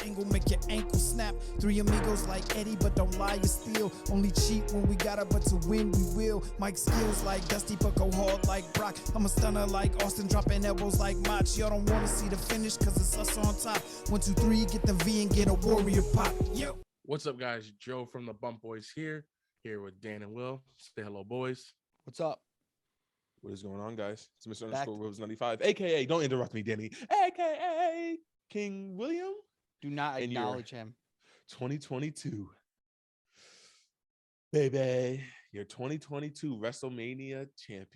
angle, make your ankle snap. Three amigos like Eddie, but don't lie, you steal. Only cheat when we gotta, but to win we will. Mike skills like Dusty, but go hard like Brock. I'm a stunner like Austin, dropping elbows like Mach. Y'all don't wanna see the finish, cause it's us on top. 1, 2, 3, get the V and get a warrior pop. Yo. What's up, guys? Joe from the Bump Boys here with Dan and Will. Say hello, boys. What's up? What is going on, guys? It's Mr. Underscore Wills 95, aka don't interrupt me, Danny, aka King William. Do not acknowledge him. 2022, baby, your 2022 WrestleMania champion.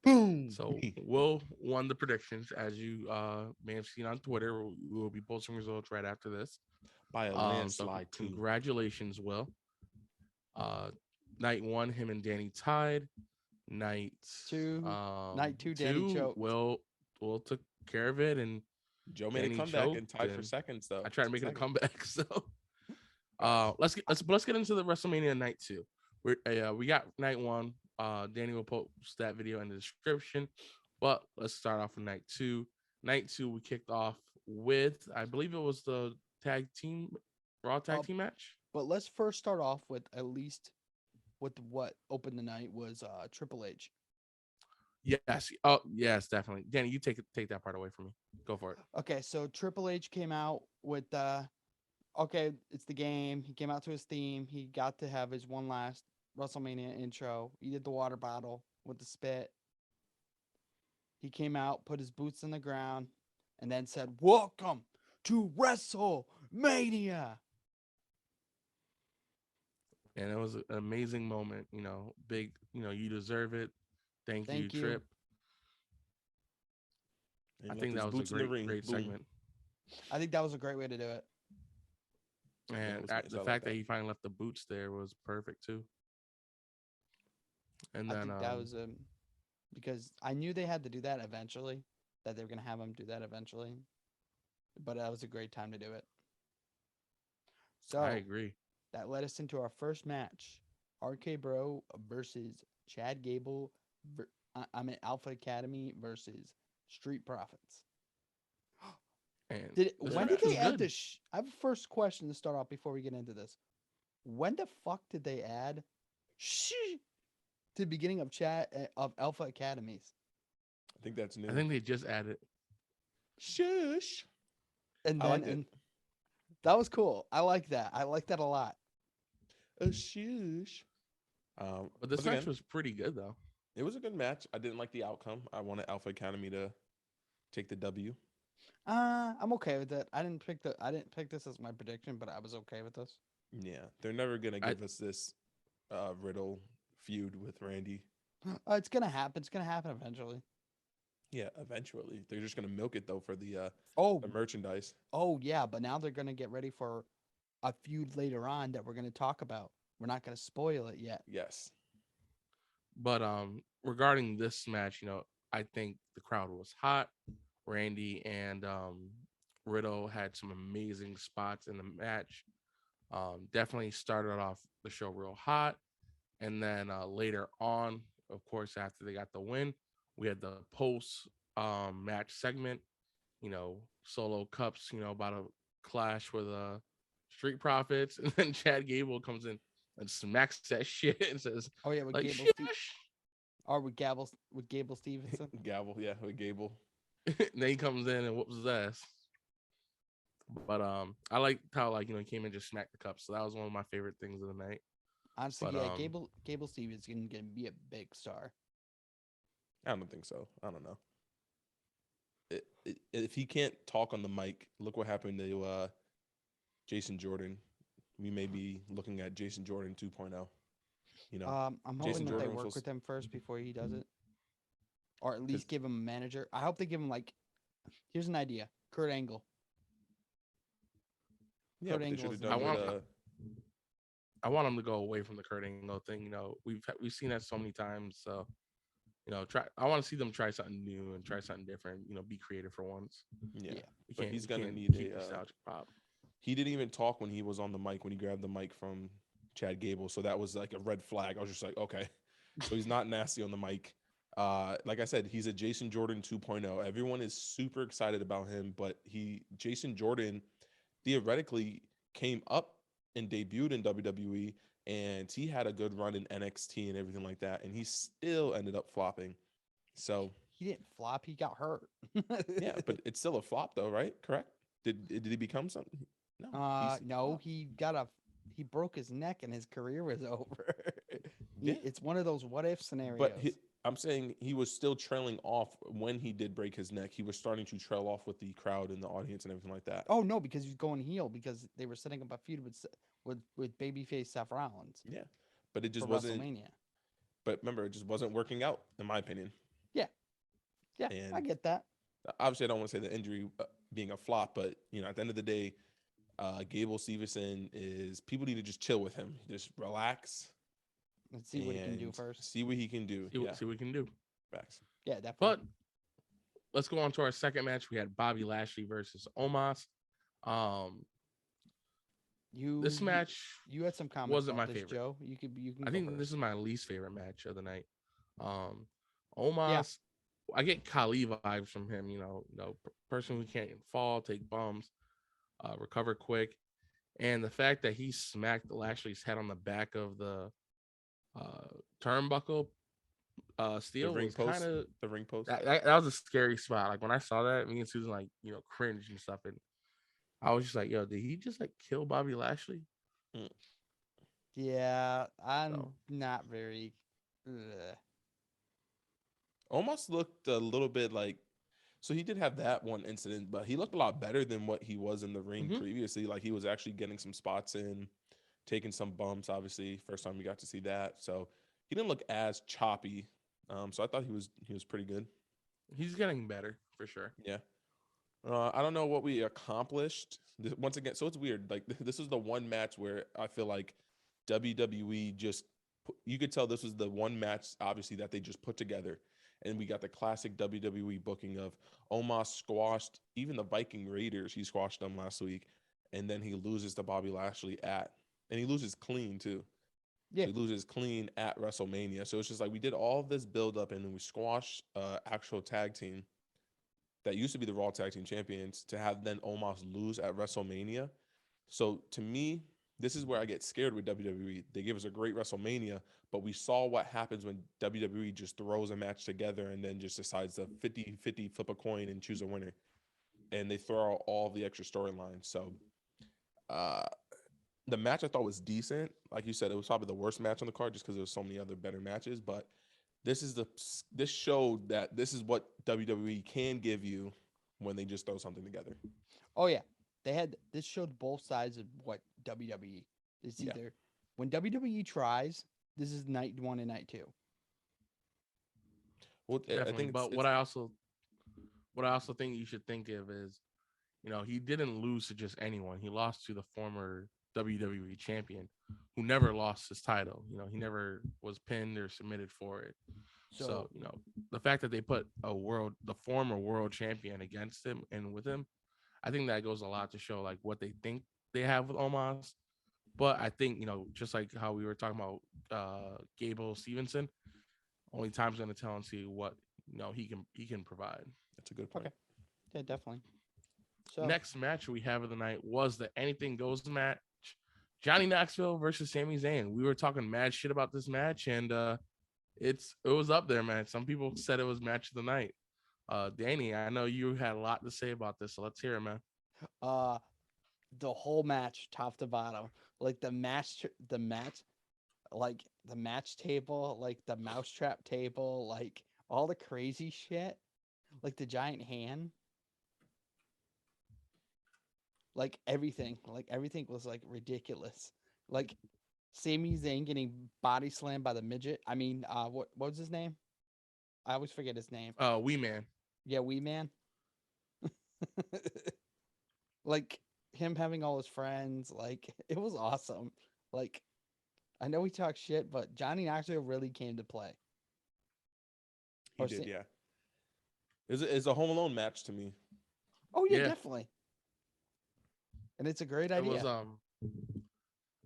Boom. So Will won the predictions, as you may have seen on Twitter. We will be posting results right after this By a landslide, so congratulations, Will. Night 1, him and Danny tied. Night 2, Danny choked. Will took care of it, and Joe made a comeback and tied for seconds, though. I tried to make it a comeback. So let's get into the WrestleMania Night 2. We got Night 1. Danny will post that video in the description, but let's start off with Night 2. Night 2, we kicked off with, I believe it was the Raw tag team match. But let's first start off with at least with what opened the night was Triple H. Yes. Oh, yes, definitely. Danny, you take that part away from me. Go for it. Okay, so Triple H came out with okay, it's the game. He came out to his theme. He got to have his one last WrestleMania intro. He did the water bottle with the spit. He came out, put his boots in the ground, and then said, "Welcome to WrestleMania." And it was an amazing moment, big, you deserve it. Thank you, Trip. And I think that was a great segment. I think that was a great way to do it. And the fact that he finally left the boots there was perfect too. And then I think that was because I knew they had to do that eventually, that they were going to have him do that eventually. But that was a great time to do it. So I agree. That led us into our first match. RK Bro versus Chad Gable. Alpha Academy versus Street Profits. When did they add this? I have a first question to start off before we get into this. When the fuck did they add to the beginning of Alpha Academies? I think that's new. I think they just added shush. And then that was cool. I like that. I like that a lot. A shush. But this match was pretty good though. It was a good match. I didn't like the outcome. I wanted Alpha Academy to take the W. I'm okay with it. I didn't pick this as my prediction, but I was okay with this. Yeah, they're never gonna give us this Riddle feud with Randy. It's gonna happen. It's gonna happen eventually. Yeah, eventually. They're just gonna milk it though for the merchandise. Oh yeah, but now they're gonna get ready for a feud later on that we're gonna talk about. We're not gonna spoil it yet. Yes. But regarding this match, I think the crowd was hot. Randy and Riddle had some amazing spots in the match. Definitely started off the show real hot. And then later on, of course, after they got the win, we had the post match segment, Solo Cups, about a clash with Street Profits. And then Chad Gable comes in and smacks that shit and says, "Oh yeah, with like, Gable, or with Gable Stevenson." Gavel, yeah, with Gable. And then he comes in and whoops his ass. But I like how he came in and just smacked the cup. So that was one of my favorite things of the night. Honestly, Gable Stevenson can be a big star. I don't think so. I don't know. If he can't talk on the mic, look what happened to Jason Jordan. We may be looking at Jason Jordan 2.0. I'm hoping that they work with him first before he does it, or at least give him a manager. I hope they give him here's an idea: Kurt Angle. Yeah, I want him to go away from the Kurt Angle thing. We've seen that so many times. So, I want to see them try something new and try something different. Be creative for once. Yeah. But he's gonna need a nostalgic pop. He didn't even talk when he was on the mic, when he grabbed the mic from Chad Gable. So that was like a red flag. I was just like, okay. So he's not nasty on the mic. Like I said, he's a Jason Jordan 2.0. Everyone is super excited about him, but Jason Jordan theoretically came up and debuted in WWE, and he had a good run in NXT and everything like that, and he still ended up flopping. So He didn't flop. He got hurt. yeah, but it's still a flop though, right? Correct? Did he become something? No. No, he broke his neck and his career was over. Yeah. It's one of those what if scenarios. But I'm saying he was still trailing off when he did break his neck. He was starting to trail off with the crowd and the audience and everything like that. Oh no, because he's going heel because they were setting up a feud with babyface Seth Rollins. Yeah, but it just for wasn't. WrestleMania. But remember, it just wasn't working out, in my opinion. Yeah, And I get that. obviously, I don't want to say the injury being a flop, but at the end of the day, Gable Stevenson is people need to just chill with him, just relax. Let's see what he can do first. See what he can do. See what we can do. Facts. Yeah, definitely. But let's go on to our second match. We had Bobby Lashley versus Omas. This match you had some comments. wasn't about my this, favorite. Joe. You can. I think go this first. is my least favorite match of the night. Omas, I get Khali vibes from him. Person who can't fall, take bumps, recover quick, and the fact that he smacked Lashley's head on the back of the turnbuckle steel The ring was post. kind of The ring post. that was a scary spot. Like when I saw that, me and Susan cringed and stuff, and I was just like, "Yo, did he just kill Bobby Lashley?" Yeah, I'm So. not very. Ugh. Almost looked a little bit like. So he did have that one incident, but he looked a lot better than what he was in the ring previously. Like he was actually getting some spots in, taking some bumps. Obviously, first time we got to see that, so he didn't look as choppy. So I thought he was pretty good. He's getting better for sure. Yeah. I don't know what we accomplished. Once again, so it's weird. Like this is the one match where I feel like WWE just you could tell this was the one match obviously that they just put together, and we got the classic WWE booking of Omos squashed even the Viking Raiders. He squashed them last week, and then he loses to Bobby Lashley and he loses clean too. Yeah. So he loses clean at WrestleMania. So it's just like we did all this build up and then we squashed actual tag team that used to be the Raw Tag Team Champions to have then Omos lose at WrestleMania. So to me, this is where I get scared with WWE. They give us a great WrestleMania, but we saw what happens when WWE just throws a match together and then just decides to 50-50 flip a coin and choose a winner. And they throw out all the extra storylines. So the match I thought was decent. Like you said, it was probably the worst match on the card just because there was so many other better matches. But this showed that this is what WWE can give you when they just throw something together. Oh yeah, this showed both sides of what WWE is. Either when WWE tries, this is night one and night two. Well, Definitely. I think but what I also think you should think of is, he didn't lose to just anyone. He lost to the former WWE champion who never lost his title. He never was pinned or submitted for it. So, the fact that they put the former world champion against him and with him, I think that goes a lot to show what they think they have with Omas. But I think, just like how we were talking about Gable Stevenson, only time's going to tell and see what, he can provide. That's a good point. Okay. Yeah, definitely. So Next match we have of the night was the Anything Goes match. Johnny Knoxville versus Sami Zayn. We were talking mad shit about this match, and it was up there, man. Some people said it was match of the night. Danny, I know you had a lot to say about this, so let's hear it, man. the whole match, top to bottom, like the match table, like the mousetrap table, like all the crazy shit, like the giant hand. Like everything was ridiculous. Like Sami Zayn getting body slammed by the midget. I mean, what was his name? I always forget his name. Wee Man. Yeah, Wee Man. Like him having all his friends, it was awesome. Like I know we talk shit, but Johnny Knoxville really came to play. He did, yeah. It's a Home Alone match to me. Oh yeah, definitely. And it's a great idea. It was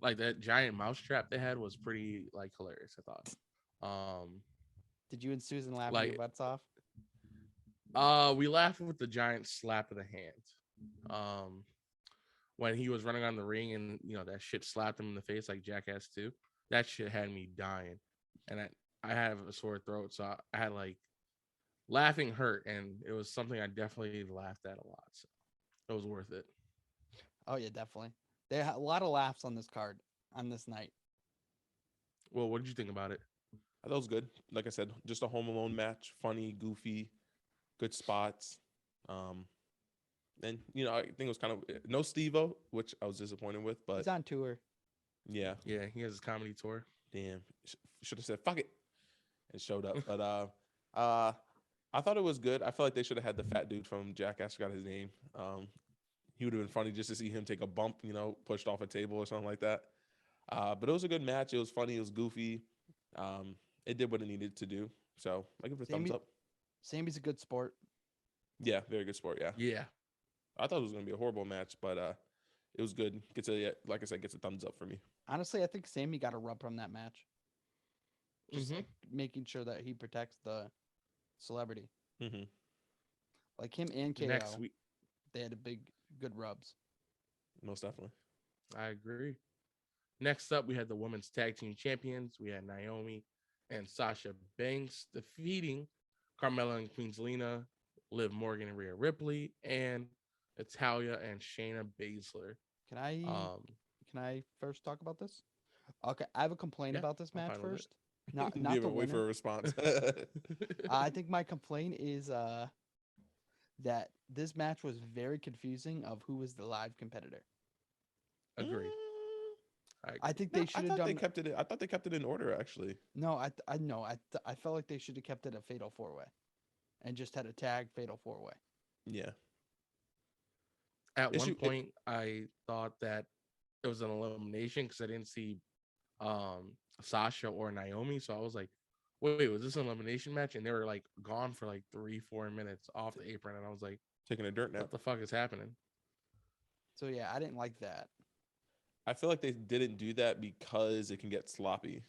like that giant mousetrap they had was pretty hilarious, I thought. Did you and Susan laugh your Like, butts off? we laughed with the giant slap of the hand. Um, when he was running on the ring and that shit slapped him in the face like Jackass 2. That shit had me dying, and I have a sore throat, so I had like laughing hurt, and it was something I definitely laughed at a lot. So it was worth it. Oh yeah, definitely. There are a lot of laughs on this card on this night. Well, what did you think about it? That was good. Like I said, just a Home Alone match. Funny, goofy, good spots. Um, and I think it was kind of no Steve-O, which I was disappointed with. But He's on tour. yeah, Yeah, he has his comedy tour. damn, should have said fuck it and showed up. But I thought it was good. I feel like they should have had the fat dude from Jackass. Forgot his name. He would have been funny just to see him take a bump, pushed off a table or something like that. But it was a good match. It was funny. It was goofy. It did what it needed to do. So I give it a thumbs up. Sammy's a good sport. Yeah, very good sport. Yeah. Yeah. I thought it was going to be a horrible match, but it was good. Like I said, gets a thumbs up for me. Honestly, I think Sammy got a rub from that match. Just like making sure that he protects the celebrity. Mm-hmm. Like him and KO, Next week, they had good rubs. Most definitely. I agree. Next up, we had the women's tag team champions. We had Naomi and Sasha Banks defeating Carmella and Queen Zelina, Liv Morgan and Rhea Ripley, and Natalya and Shayna Baszler. Can I first talk about this? Okay, I have a complaint Yeah, about this I'm match fine with it. first. Not You the haven't wait for a winner. response. I think my complaint is that this match was very confusing of who was the live competitor. Agree. I think they should have done. I thought they kept it in order actually. No, I felt like they should have kept it a fatal 4-way, and just had a tag fatal 4-way. Yeah. At one point, I thought that it was an elimination because I didn't see Sasha or Naomi. So I was like, wait, was this an elimination match? And they were like gone for like 3-4 minutes off the apron. And I was like, taking a dirt nap. what the fuck is happening? So yeah, I didn't like that. I feel like they didn't do that because it can get sloppy.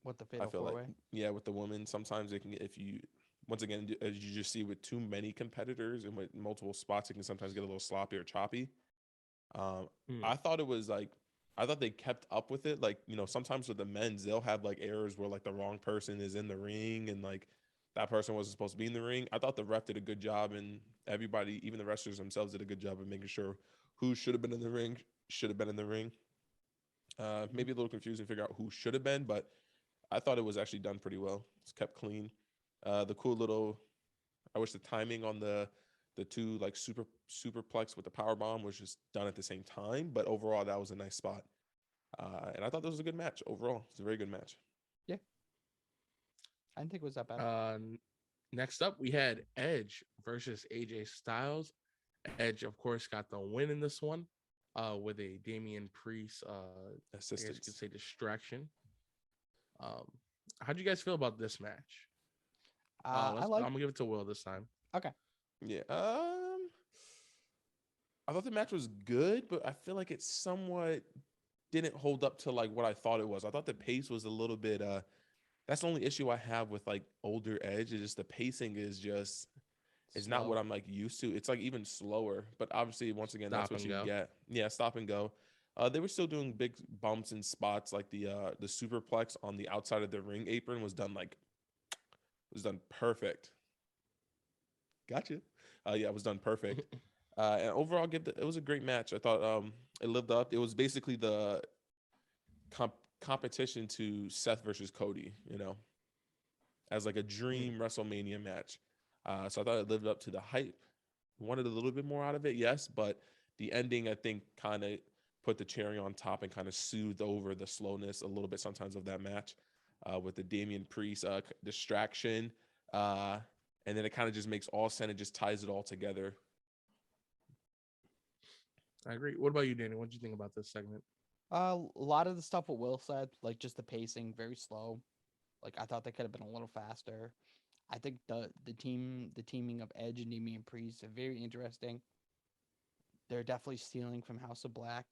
What the I fatal feel 4-way? like, yeah, with the women, sometimes it can get, if you, once again, as you just see with too many competitors and with multiple spots, it can sometimes get a little sloppy or choppy. I thought it was like, I thought they kept up with it. Like, sometimes with the men's, they'll have like errors where like the wrong person is in the ring and like that person wasn't supposed to be in the ring. I thought the ref did a good job, and everybody, even the wrestlers themselves, did a good job of making sure who should have been in the ring should have been in the ring. Maybe a little confusing to figure out who should have been, but I thought it was actually done pretty well. It's kept clean. The cool little, I wish the timing on the two like superplex with the power bomb was just done at the same time, but overall that was a nice spot. And I thought this was a good match overall. It's a very good match. Yeah, I didn't think it was that bad. Next up, we had Edge versus AJ Styles. Edge, of course, got the win in this one with a Damian Priest assistance. I guess you could say distraction. How'd you guys feel about this match? I'm gonna give it to Will this time. Okay. Yeah. I thought the match was good, but I feel like it somewhat didn't hold up to like what I thought it was. I thought the pace was a little bit that's the only issue I have with like older Edge, is just the pacing is just it's not what I'm like used to. It's like even slower, but obviously once again that's what you get. Yeah, stop and go. They were still doing big bumps and spots, like the superplex on the outside of the ring apron was done perfect. Gotcha. Yeah, it was done perfect. And overall, it was a great match. I thought it lived up. It was basically the competition to Seth versus Cody, as like a dream WrestleMania match. So I thought it lived up to the hype. Wanted a little bit more out of it, yes, but the ending, I think, kind of put the cherry on top and kind of soothed over the slowness a little bit sometimes of that match with the Damian Priest distraction. And then it kind of just makes all sense and just ties it all together. I agree. What about you, Danny? What did you think about this segment? A lot of the stuff what Will said, like just the pacing, very slow. Like I thought they could have been a little faster. I think the teaming of Edge and Damian Priest are very interesting. They're definitely stealing from House of Black.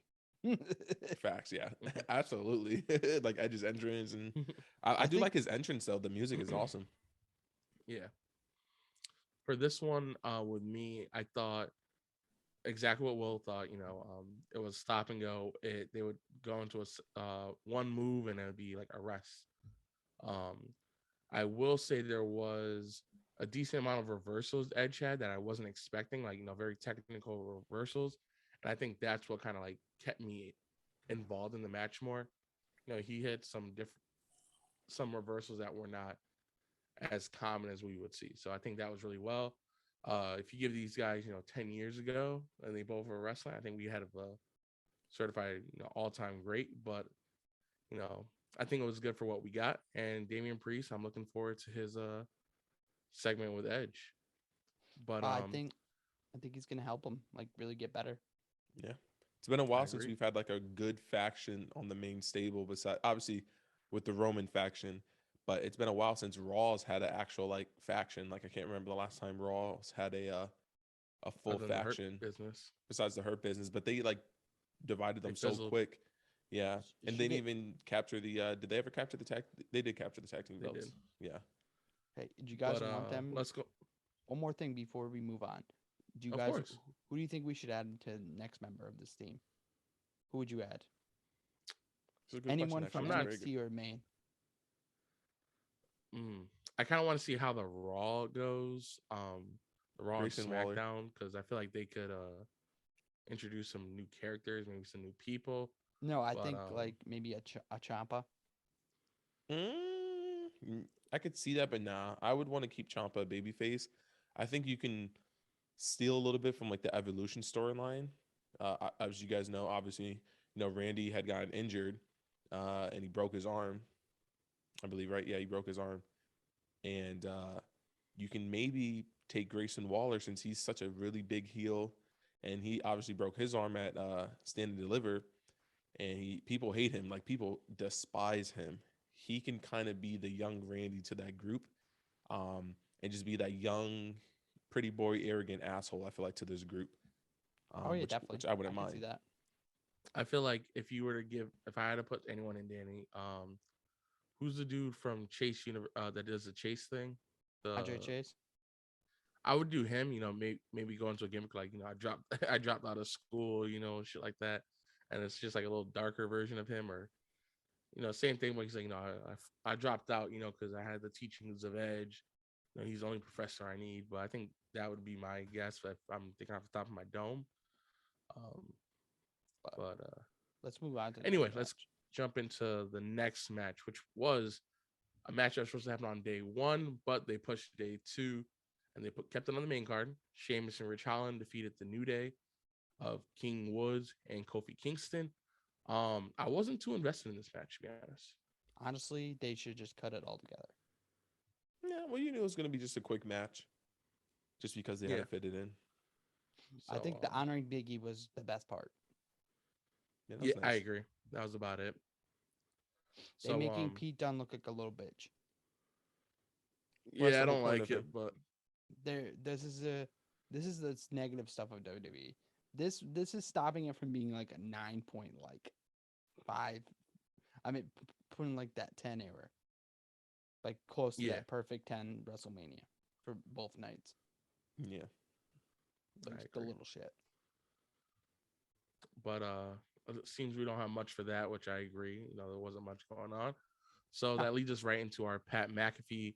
Facts, yeah, absolutely. Like Edge's entrance, and I do think like his entrance though. The music is awesome. Yeah. For this one, with me, I thought exactly what Will thought. It was stop and go. They would go into one move and it would be like a rest. Um, I will say there was a decent amount of reversals Edge had that I wasn't expecting, like very technical reversals, and I think that's what kind of like kept me involved in the match more. He hit some reversals that were not as common as we would see, so I think that was really well. If you give these guys 10 years ago and they both were wrestling, I think we had a certified all-time great, but you know I think it was good for what we got. And Damian Priest, I'm looking forward to his segment with Edge. But I think he's gonna help him like really get better. Yeah, it's been a while since agree. we've had like a good faction on the main stable. Besides, obviously, with the Roman faction, but it's been a while since Raw's had an actual like faction. Like I can't remember the last time Raw's had a full other than the Hurt faction business, besides the Hurt Business. But they like divided they them so fizzled. quick. Yeah, It and should they didn't get- even capture the. Did they ever capture the tag? They did capture the tag team They belts. did. Yeah. Hey, do you guys But want them? let's go. One more thing before we move on. Do you Of guys? course. Who do you think we should add to the next member of this team? Who would you add? It's a good Anyone question, from I'm actually. It's very NXT or main? I kind of want to see how the Raw goes. The Raw and Grayson Waller. SmackDown, because I feel like they could introduce some new characters, maybe some new people. No, I But, think like maybe a Ciampa. I could see that, but nah. I would want to keep Ciampa babyface. I think you can steal a little bit from like the Evolution storyline. As you guys know, obviously, Randy had gotten injured, and he broke his arm. I believe, right? Yeah, he broke his arm, and you can maybe take Grayson Waller since he's such a really big heel, and he obviously broke his arm at Stand and Deliver, and people hate him, like people despise him. He can kind of be the young Randy to that group, and just be that young, pretty boy, arrogant asshole. I feel like to this group. Oh yeah, which, definitely. Which I wouldn't can mind. see that. I feel like if I had to put anyone in, Danny, who's the dude from Chase that does the Chase thing? Andre Chase. I would do him. Maybe go into a gimmick like I dropped out of school, shit like that, and it's just like a little darker version of him, or same thing. Where he's like, I dropped out, because I had the teachings of Edge. He's the only professor I need. But I think that would be my guess if I'm thinking off the top of my dome. But Let's move on to the anyway, next let's match. jump into the next match, which was a match that was supposed to happen on day 1, but they pushed to day 2, and they kept it on the main card. Sheamus and Rich Holland defeated the New Day of King Woods and Kofi Kingston. I wasn't too invested in this match, to be honest. Honestly, they should just cut it all together. Yeah, well, it was going to be just a quick match, just because they had to fit it in. I think the honoring Biggie was the best part. Yeah, that was Yeah, I nice. agree. That was about it. They So making Pete Dunne look like a little bitch. yeah, I the whole don't point like of it, but This is the negative stuff of WWE. This is stopping it from being like a 9.5. I mean, putting like that 10 error, like close to Yeah. that perfect 10 WrestleMania for both nights. Yeah. Like I the agree. little shit. But it seems we don't have much for that, which I agree. There wasn't much going on. So that leads us right into our Pat McAfee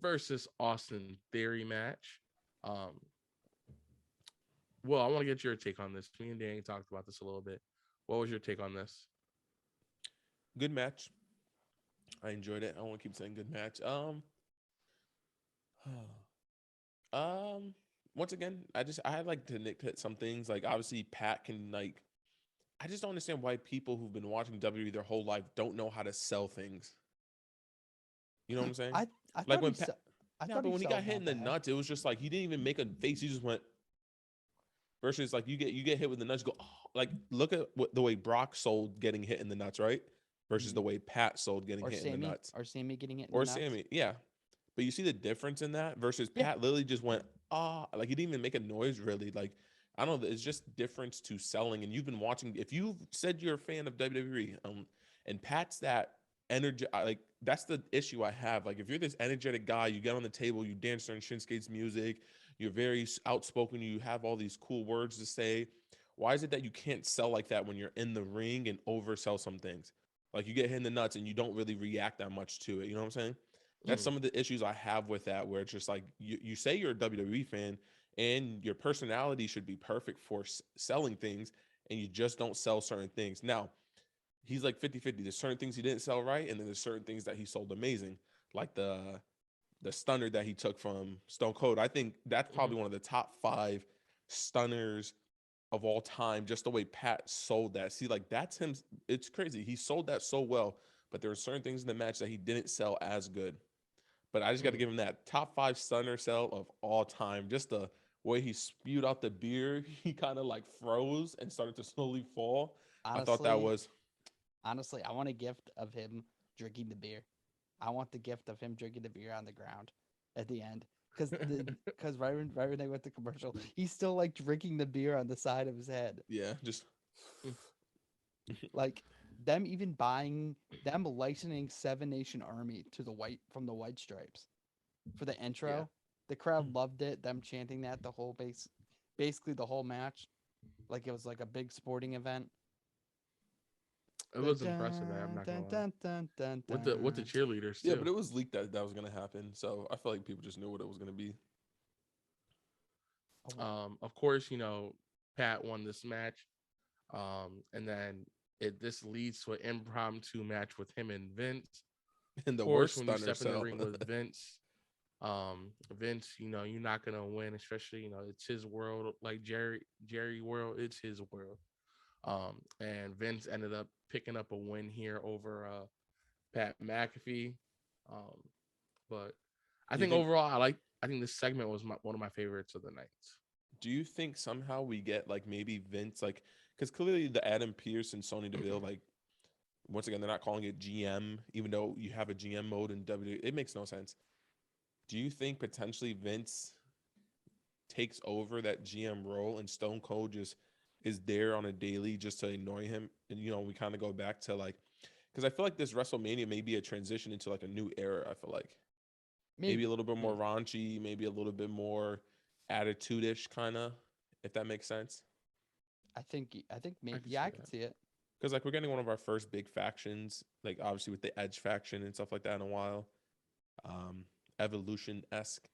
versus Austin Theory match. Well, I want to get your take on this. Me and Danny talked about this a little bit. What was your take on this? Good match. I enjoyed it. I want to keep saying good match. Once again, I like to nitpick some things. Like obviously Pat can like, I just don't understand why people who've been watching WWE their whole life don't know how to sell things. You know what I'm saying? I Like thought when he Pat, se- I no, thought but when he sold got hit not in the bad. nuts, it was just like he didn't even make a face. He just went. Versus like you get hit with the nuts, you go, oh, like look at the way Brock sold getting hit in the nuts, right? Versus the way Pat sold getting Or hit in the nuts. Or Sammy getting it in Or the nuts. Sammy, yeah. But you see the difference in that versus Yeah. Pat literally just went, like he didn't even make a noise really. Like I don't know. It's just difference to selling. And you've been watching. If you've said you're a fan of WWE, and Pat's that energy, like that's the issue I have. Like if you're this energetic guy, you get on the table, you dance during Shinsuke's music, you're very outspoken, you have all these cool words to say. Why is it that you can't sell like that when you're in the ring and oversell some things? Like you get hit in the nuts and you don't really react that much to it. You know what I'm saying? That's some of the issues I have with that, where it's just like you say you're a WWE fan and your personality should be perfect for selling things, and you just don't sell certain things. Now, he's like 50-50. There's certain things he didn't sell right, and then there's certain things that he sold amazing, like the stunner that he took from Stone Cold. I think that's probably one of the top 5 stunners of all time, just the way Pat sold that. See, like that's him. It's crazy. He sold that so well, but there were certain things in the match that he didn't sell as good. But I just got to give him that top 5 stunner sell of all time. Just the way he spewed out the beer, he kind of like froze and started to slowly fall. I thought that was. Honestly, I want a gift of him drinking the beer. I want the gift of him drinking the beer on the ground at the end. Because right when they went to commercial, he's still like drinking the beer on the side of his head. Yeah, just Like them licensing Seven Nation Army to from the White Stripes for the intro. Yeah. The crowd loved it. Them chanting that basically the whole match, like it was like a big sporting event. It was impressive, man. I'm not gonna lie. With the cheerleaders too. yeah, but it was leaked that was gonna happen, so I feel like people just knew what it was gonna be. Of course, Pat won this match. And then this leads to an impromptu match with him and Vince. And the Of course, worst when you stunner step in the cell. ring with Vince, Vince, you're not gonna win, especially it's his world, like Jerry world, it's his world. And Vince ended up picking up a win here over Pat McAfee. But I think overall, I think this segment was one of my favorites of the night. Do you think somehow we get like maybe Vince, like, because clearly the Adam Pearce and Sonya Deville, like, once again, they're not calling it GM, even though you have a GM mode in WWE. It makes no sense. Do you think potentially Vince takes over that GM role and Stone Cold just is there on a daily just to annoy him? And, we kind of go back to like, because I feel like this WrestleMania may be a transition into like a new era. I feel like maybe a little bit more raunchy, maybe a little bit more attitude-ish kind of, if that makes sense. I think maybe I can see it. Because like we're getting one of our first big factions, like obviously with the Edge faction and stuff like that in a while, Evolution-esque.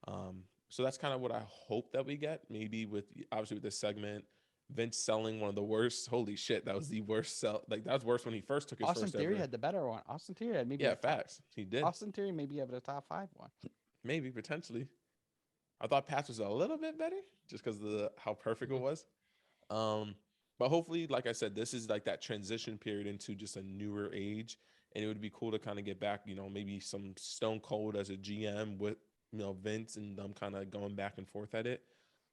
So that's kind of what I hope that we get. Maybe obviously with this segment, Vince selling one of the worst. Holy shit, that was the worst sell. Like that was worse when he first took his Austin first Theory ever. had the better one. Austin Theory had maybe facts. He did. Austin Theory maybe have a top 5 one. Maybe potentially. I thought Pat's was a little bit better just because of how perfect it was. But hopefully, like I said, this is like that transition period into just a newer age, and it would be cool to kind of get back, maybe some Stone Cold as a GM with, Vince and them kind of going back and forth at it.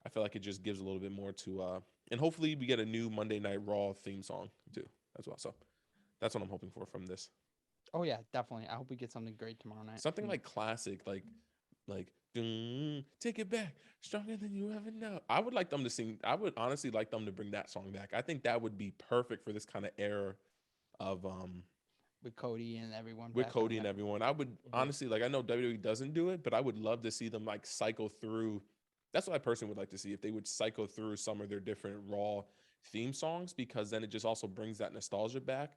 I feel like it just gives a little bit more to, and hopefully we get a new Monday Night Raw theme song too as well. So that's what I'm hoping for from this. Oh yeah, definitely. I hope we get something great tomorrow night. Something like classic, like take it back, stronger than you ever know. I would like them to sing. I would honestly like them to bring that song back. I think that would be perfect for this kind of era of with Cody and everyone. With Cody and everyone. I would honestly, like, I know WWE doesn't do it, but I would love to see them like cycle through. That's what I personally would like to see, if they would cycle through some of their different Raw theme songs, because then it just also brings that nostalgia back.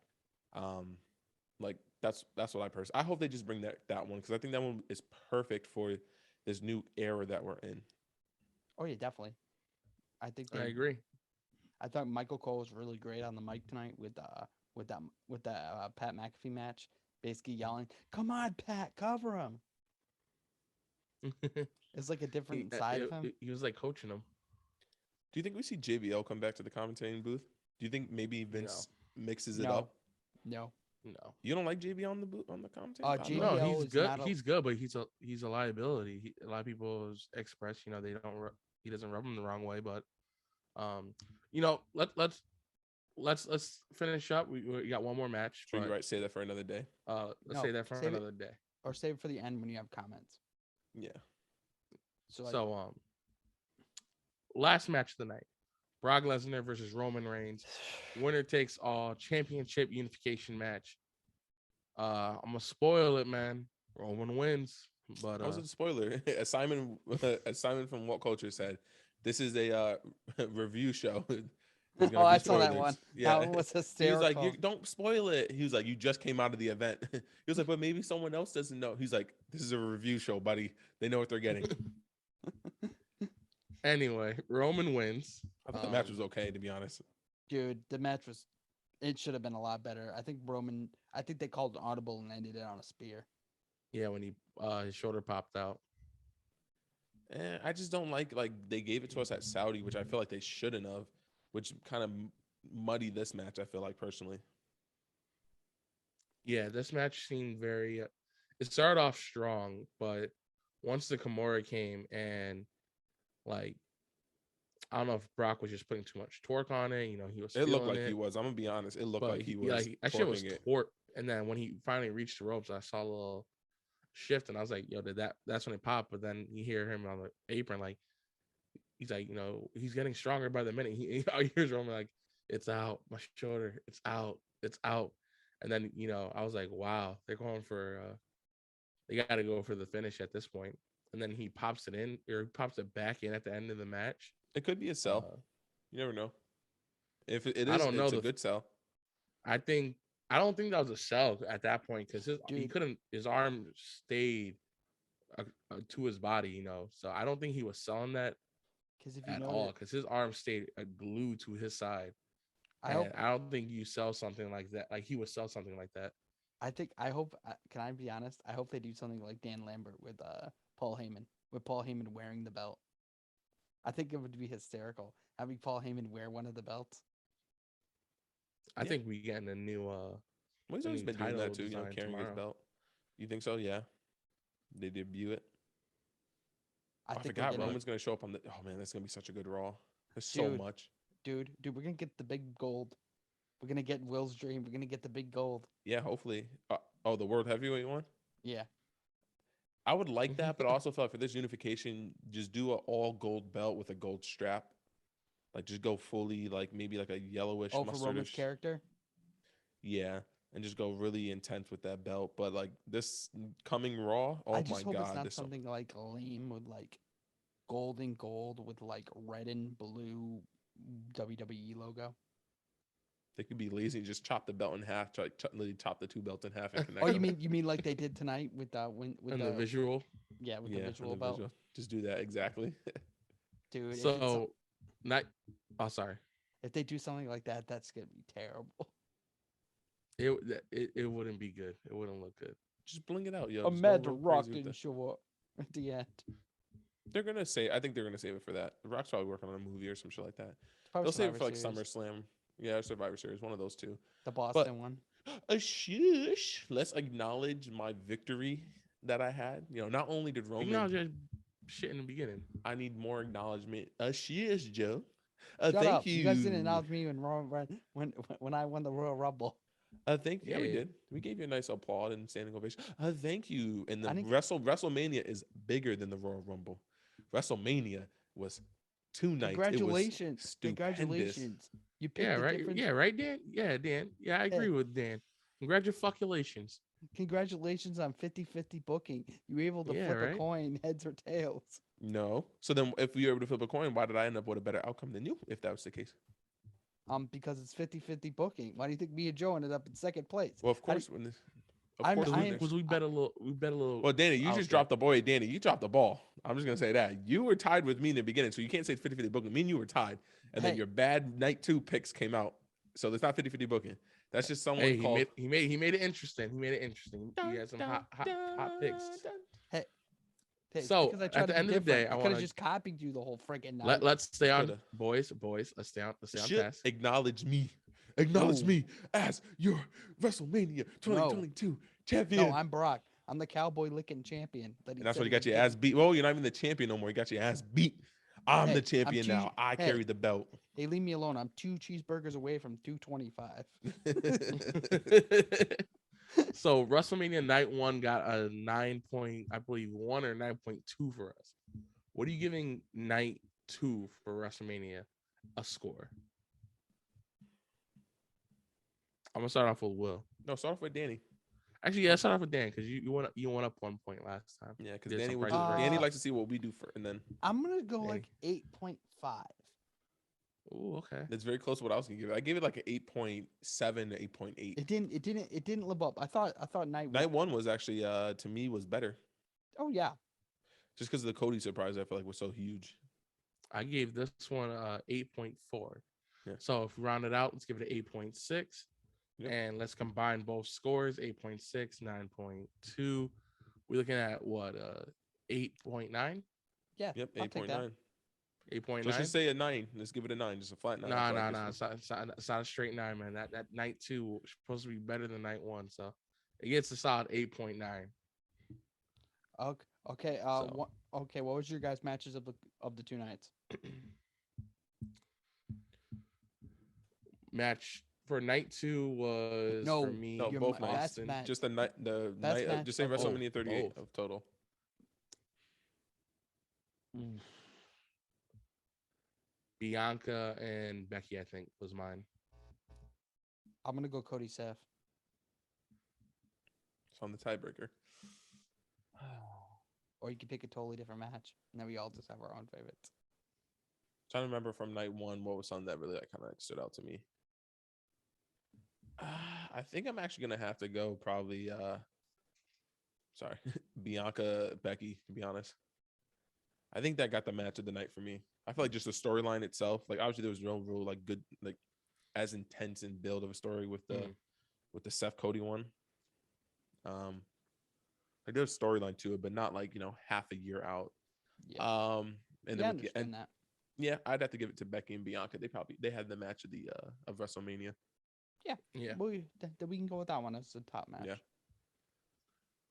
Like that's what I hope they just bring that one, because I think that one is perfect for this new era that we're in. Oh yeah, definitely. I agree. I thought Michael Cole was really great on the mic tonight with the Pat McAfee match, basically yelling, "Come on, Pat, cover him." It's like a different side of him. He was like coaching him. Do you think we see JBL come back to the commentating booth? Do you think maybe Vince mixes it up? No. You don't like JBL on the commentating booth? JBL No, he's good. He's good, but he's a liability. A lot of people express, he doesn't rub them the wrong way, but let's finish up. We got one more match. Should we say that for another day? Let's say that for another day, or save it for the end when you have comments. Yeah. So last match of the night: Brock Lesnar versus Roman Reigns. Winner takes all championship unification match. I'm gonna spoil it, man. Roman wins, but That was a spoiler. As Simon from What Culture said, this is a review show. There's Oh, gonna be I saw that spoilers. one. Yeah, That was he was hysterical. like, "You don't spoil it." He was like, "You just came out of the event." He was like, "But maybe someone else doesn't know." He's like, "This is a review show, buddy. They know what they're getting." anyway, Roman wins. I thought the match was okay, to be honest. Dude, the match was. It should have been a lot better. I think they called an audible and ended it on a spear. Yeah, when he his shoulder popped out. I just don't like they gave it to us at Saudi, which I feel like they shouldn't have, which kind of muddy this match. I feel like personally. Yeah, this match seemed very. It started off strong, but once the Kimura came and like, I don't know if Brock was just putting too much torque on it. He was. It looked feeling like it, he was. I'm gonna be honest. It looked but like he was. that shit was torquing it. torque. And then when he finally reached the ropes, I saw a little shift, and I was like, "Yo, that's when it popped." But then you hear him on the apron, like he's like, he's getting stronger by the minute. He hears Roman like, "It's out, my shoulder. It's out. It's out." And then I was like, "Wow, they're going for. They got to go for the finish at this point." And then he pops it in, or he pops it back in at the end of the match. It could be a sell. You never know. If it is, I don't know it's a good sell. I don't think that was a sell at that point because his arm stayed to his body, so I don't think he was selling that at all because his arm stayed glued to his side. I don't think you sell something like that. Like he would sell something like that. I hope. Can I be honest? I hope they do something like Dan Lambert with Paul Heyman. With Paul Heyman wearing the belt. I think it would be hysterical having Paul Heyman wear one of the belts. I think we getting a new. Well, he's always been doing that too. Carrying his belt. You think so? Yeah. They debut it. I forgot Roman's gonna show up on the. Oh man, that's gonna be such a good Raw. There's so much. Dude, we're gonna get the big gold. We're gonna get Will's dream. We're gonna get the big gold. Yeah, hopefully. The World Heavyweight one. Yeah. I would like that, but I also feel like for this unification, just do an all gold belt with a gold strap. Like just go fully, like maybe like a yellowish for Roman's character. Yeah, and just go really intense with that belt. But like this coming Raw, oh I just my hope god, it's not this something like lame with like gold and gold with like red and blue WWE logo. They could be lazy and just chop the belt in half, literally chop the two belts in half. And connect Oh, them. you mean like they did tonight with the visual? Yeah, with the visual belt. Visual. Just do that exactly. Dude. So, sorry. If they do something like that, that's gonna be terrible. It wouldn't be good. It wouldn't look good. Just bling it out, yo. I'm mad the Rock didn't show up at the end. They're gonna I think they're gonna save it for that. The Rock's probably working on a movie or some shit like that. They'll save it for like SummerSlam. Yeah, Survivor Series, one of those two. The Boston one. Shush. Let's acknowledge my victory that I had. Not only did Roman acknowledge that shit in the beginning. I need more acknowledgement. Shush, Joe. Shut thank up. you. You guys didn't acknowledge me when I won the Royal Rumble. Thank you. Yeah, we did. We gave you a nice applaud and standing ovation. Thank you. And the WrestleMania is bigger than the Royal Rumble. WrestleMania was 2 nights. Congratulations. Congratulations. You picked difference. Yeah, right, Dan? Yeah, Dan. Yeah, I agree with Dan. Congratulations. Congratulations on 50-50 booking. You were able to flip a coin, heads or tails. No. So then if we were able to flip a coin, why did I end up with a better outcome than you, if that was the case? Because it's 50-50 booking. Why do you think me and Joe ended up in second place? Well, of course. Because we bet a little. Well, Danny, you just dropped the ball. Danny, you dropped the ball. I'm just gonna say that you were tied with me in the beginning, so you can't say it's 50-50 booking. Me and you were tied, and then your bad night 2 picks came out, so it's not 50-50 booking. That's just someone called. He made it interesting. He had some hot picks. So at the end of the day, I could have just copied you the whole freaking night. Let's stay on, boys. Let's stay on task. Acknowledge me. Acknowledge me as your WrestleMania 2022 champion. No, I'm Brock. I'm the cowboy licking champion. And that's why you got your ass beat. Well, you're not even the champion no more. You got your ass beat. I'm the champion now. I carry the belt. Hey, leave me alone. I'm 2 cheeseburgers away from 225. So WrestleMania night 1 got a 9.1 or 9.2 for us. What are you giving night 2 for WrestleMania, a score. I'm gonna start off with Will. No, start off with Danny. Actually, yeah, start off with Dan because you went up 1 point last time. Yeah, because Did Danny some would prices right. Danny likes to see what we do for, and then I'm gonna go Danny. like 8.5. Oh, okay. it's very close to what I was gonna give it. I gave it like an 8.7 to 8.8. It didn't live up. I thought Night one was actually to me was better, Oh yeah. just because of the Cody surprise. I feel like was so huge. I gave this one 8.4. Yeah. So if we round it out, let's give it an 8.6. Yep. And let's combine both scores, 8.6, 9.2. We're looking at what, 8.9? Yeah. Yep, I'll take that. 8.9. 8.9? Let's just say a 9. Let's give it a 9, just a flat 9. I Nah, feel nah, like nah. this It's not a straight 9, man. That night 2 was supposed to be better than night 1. So it gets a solid 8.9. Okay. Okay. So- Okay. What was your guys' matches of the 2 nights? Match for night 2 was No, for me. No, Your both ma- nights. best Austin. match. Just the night, the Best night. match Just say of WrestleMania 38 both. of total. Bianca and Becky, I think, was mine. I'm gonna go Cody Seth. It's on the tiebreaker. Or you can pick a totally different match, and then we all just have our own favorites. Trying to remember from night 1 what was something that really kind of stood out to me. I think I'm actually gonna have to go probably. Sorry, Bianca Becky. To be honest, I think that got the match of the night for me. I feel like just the storyline itself, like obviously there was no real like good like as intense and build of a story with the Seth Cody one. Like there's storyline to it, but not like half a year out. Yeah. And Yeah, I then with the understand end, that. yeah, I'd have to give it to Becky and Bianca. They had the match of WrestleMania. Yeah. Yeah. We can go with that one as the top match. Yeah.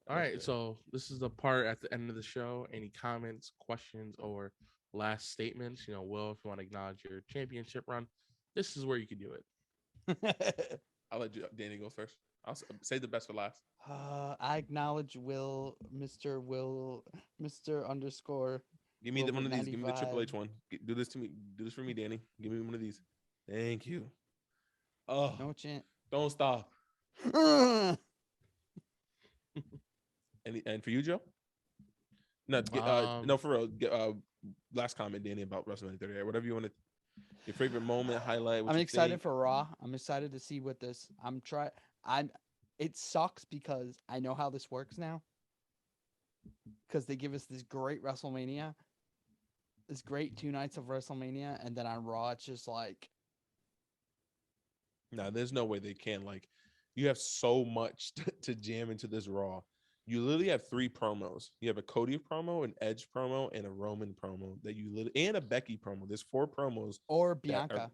All right. Okay. So this is the part at the end of the show. Any comments, questions, or last statements? Will, if you want to acknowledge your championship run, this is where you can do it. I'll let Danny go first. I'll say the best for last. I acknowledge Mr. Underscore. Give me one of these. Give me the Triple 95. H one. Do this to me. Do this for me, Danny. Give me one of these. Thank you. Oh, No chance. don't stop. And for you, Joe? No, no, for real. Last comment, Danny, about WrestleMania 38. Whatever you want to. Your favorite moment, highlight. What I'm you excited think. for Raw. I'm excited to see what this. It sucks because I know how this works now. Because they give us this great WrestleMania, this great 2 nights of WrestleMania, and then on Raw it's just like. No, there's no way they can. Like, you have so much to jam into this Raw. You literally have 3 promos. You have a Cody promo, an Edge promo, and a Roman promo and a Becky promo. There's 4 promos. Or Bianca.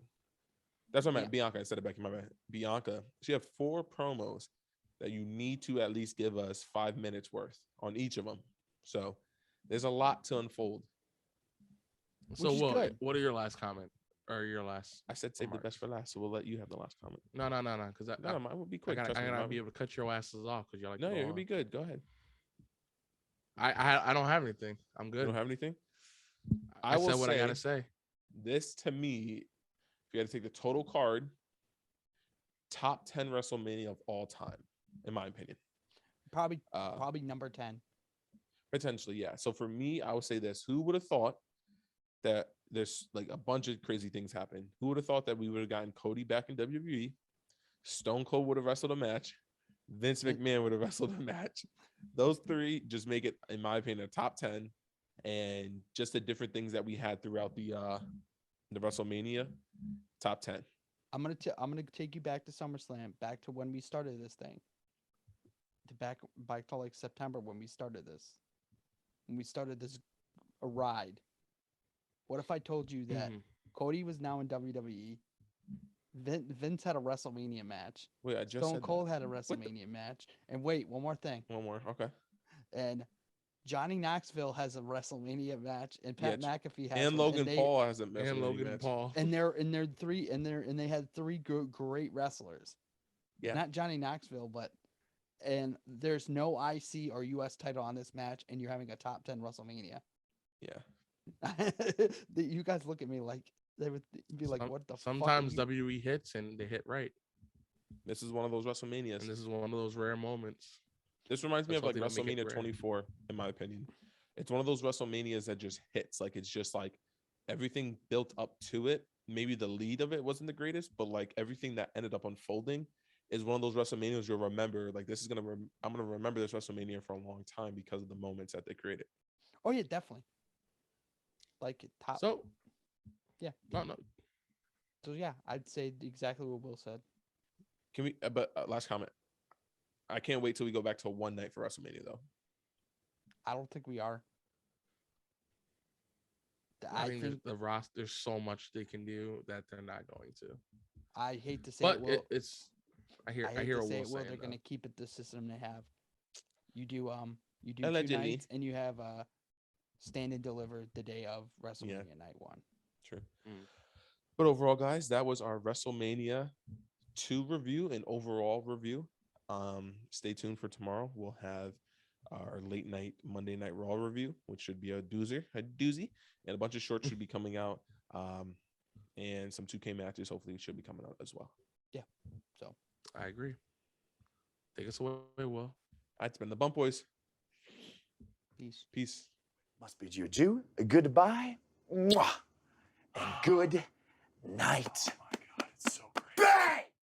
That's what I meant. Bianca instead of Becky. My bad. Bianca. So you have 4 promos that you need to at least give us 5 minutes worth on each of them. So there's a lot to unfold. So, is Will, good. what are your last comment or your last? I said save the remarks? best for last, so we'll let you have the last comment. No, because No, mine will be I quick. gotta, Trust I me, gotta mine be will- able to cut your asses off because you're like. No, to go you'll on. be good. Go ahead. I don't have anything. I'm You good. don't have anything? I will said what I say gotta say. This to me, if you had to take the total card, top 10 WrestleMania of all time, in my opinion. Probably Uh, number 10. Potentially, yeah. So for me, I would say this: who would have thought that there's like a bunch of crazy things happen? Who would have thought that we would have gotten Cody back in WWE? Stone Cold would have wrestled a match. Vince McMahon would have wrestled a match. Those 3 just make it, in my opinion, a top 10. And just the different things that we had throughout the WrestleMania, top 10. I'm gonna take you back to SummerSlam, back to when we started this thing. Back to like September when we started this. When we started this a ride. What if I told you that Mhm. Cody was now in WWE? Vince had a WrestleMania match. Wait, I just Stone said Cold that. had a WrestleMania match. And wait, one more thing. One more. Okay. And Johnny Knoxville has a WrestleMania match, and Yeah, Pat McAfee has And one, Logan Paul has a And WrestleMania Logan match. Paul. and they had 3 great wrestlers. Yeah. Not Johnny Knoxville, and there's no IC or US title on this match, and you're having a top 10 WrestleMania. Yeah. You guys look at me like they would be like, Some- "What the sometimes fuck?" are you-" WWE hits and they hit right, This is one of those WrestleManias. and this is one of those rare moments. This reminds me Let's of like hope they don't make it WrestleMania rare. 24, in my opinion. It's one of those WrestleManias that just hits. Like it's just like everything built up to it. Maybe the lead of it wasn't the greatest, but like everything that ended up unfolding is one of those WrestleManias you'll remember. Like this is I'm gonna remember this WrestleMania for a long time because of the moments that they created. Oh yeah, definitely. Like top. So Yeah. no, So yeah, I'd say exactly what Will said. Can we? But last comment. I can't wait till we go back to one night for WrestleMania though. I don't think we are. I think the roster. There's so much they can do that they're not going to. I hate to say But it, Will. it's. I hear I hate to what say Will it, Will. saying, They're though. gonna keep it the system they have. You do two Allegedly. nights and you have stand and deliver the day of WrestleMania night 1. True. Mm. But overall, guys, that was our WrestleMania 2 review and overall review. Stay tuned for tomorrow. We'll have our late night Monday Night Raw review, which should be a doozy, and a bunch of shorts should be coming out. And some 2K matches hopefully should be coming out as well. Yeah. So I agree. Take us away, Will. It's been the Bump Boys. peace. Peace. Must bid you adieu, goodbye, mwah, and good night.